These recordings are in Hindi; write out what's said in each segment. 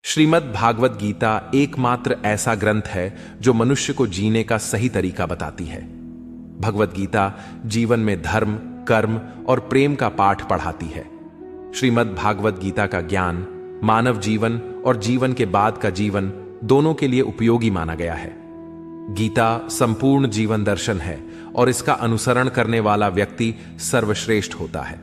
श्रीमद् भागवत गीता एकमात्र ऐसा ग्रंथ है जो मनुष्य को जीने का सही तरीका बताती है। भगवत गीता जीवन में धर्म, कर्म और प्रेम का पाठ पढ़ाती है। श्रीमद् भागवत गीता का ज्ञान मानव जीवन और जीवन के बाद का जीवन दोनों के लिए उपयोगी माना गया है। गीता संपूर्ण जीवन दर्शन है और इसका अनुसरण करने वाला व्यक्ति सर्वश्रेष्ठ होता है।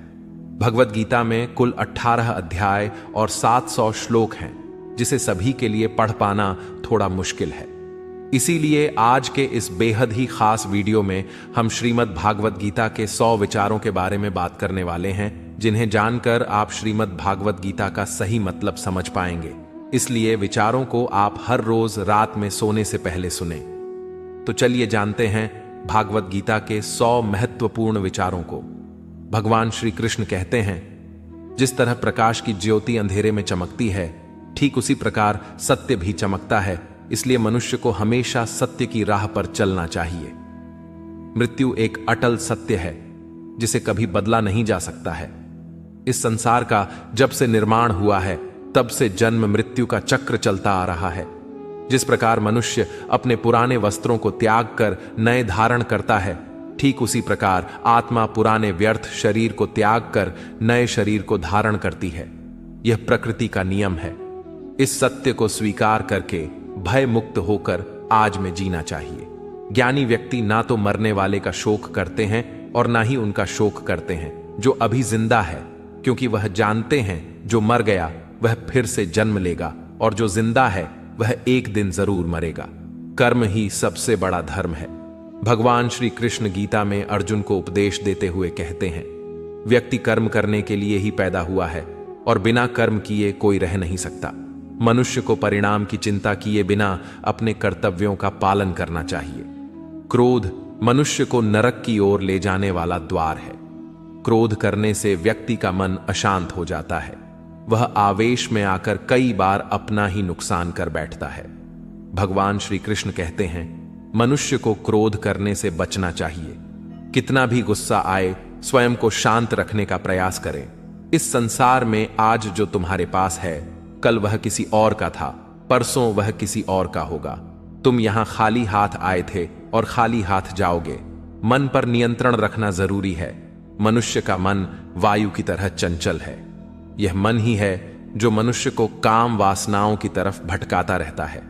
भगवत गीता में कुल 18 अध्याय और 700 श्लोक हैं, जिसे सभी के लिए पढ़ पाना थोड़ा मुश्किल है। इसीलिए आज के इस बेहद ही खास वीडियो में हम श्रीमद् भागवत गीता के 100 विचारों के बारे में बात करने वाले हैं, जिन्हें जानकर आप श्रीमद् भागवत गीता का सही मतलब समझ पाएंगे। इसलिए विचारों को आप हर रोज रात में सोने से पहले सुने। तो चलिए जानते हैं भागवत गीता के 100 महत्वपूर्ण विचारों को। भगवान श्री कृष्ण कहते हैं, जिस तरह प्रकाश की ज्योति अंधेरे में चमकती है, ठीक उसी प्रकार सत्य भी चमकता है। इसलिए मनुष्य को हमेशा सत्य की राह पर चलना चाहिए। मृत्यु एक अटल सत्य है जिसे कभी बदला नहीं जा सकता है। इस संसार का जब से निर्माण हुआ है, तब से जन्म मृत्यु का चक्र चलता आ रहा है। जिस प्रकार मनुष्य अपने पुराने वस्त्रों को त्याग कर नए धारण करता है, ठीक उसी प्रकार आत्मा पुराने व्यर्थ शरीर को त्याग कर नए शरीर को धारण करती है। यह प्रकृति का नियम है। इस सत्य को स्वीकार करके भय मुक्त होकर आज में जीना चाहिए। ज्ञानी व्यक्ति ना तो मरने वाले का शोक करते हैं और ना ही उनका शोक करते हैं जो अभी जिंदा है, क्योंकि वह जानते हैं जो मर गया वह फिर से जन्म लेगा और जो जिंदा है वह एक दिन जरूर मरेगा। कर्म ही सबसे बड़ा धर्म है। भगवान श्री कृष्ण गीता में अर्जुन को उपदेश देते हुए कहते हैं, व्यक्ति कर्म करने के लिए ही पैदा हुआ है और बिना कर्म किए कोई रह नहीं सकता। मनुष्य को परिणाम की चिंता किए बिना अपने कर्तव्यों का पालन करना चाहिए। क्रोध मनुष्य को नरक की ओर ले जाने वाला द्वार है। क्रोध करने से व्यक्ति का मन अशांत हो जाता है। वह आवेश में आकर कई बार अपना ही नुकसान कर बैठता है। भगवान श्री कृष्ण कहते हैं, मनुष्य को क्रोध करने से बचना चाहिए। कितना भी गुस्सा आए, स्वयं को शांत रखने का प्रयास करें। इस संसार में आज जो तुम्हारे पास है, कल वह किसी और का था, परसों वह किसी और का होगा। तुम यहां खाली हाथ आए थे और खाली हाथ जाओगे। मन पर नियंत्रण रखना जरूरी है। मनुष्य का मन वायु की तरह चंचल है। यह मन ही है जो मनुष्य को काम वासनाओं की तरफ भटकाता रहता है।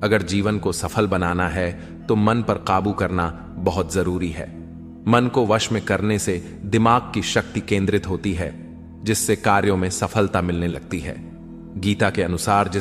अगर जीवन को सफल बनाना है तो मन पर काबू करना बहुत जरूरी है। मन को वश में करने से दिमाग की शक्ति केंद्रित होती है, जिससे कार्यों में सफलता मिलने लगती है। गीता के अनुसार जिस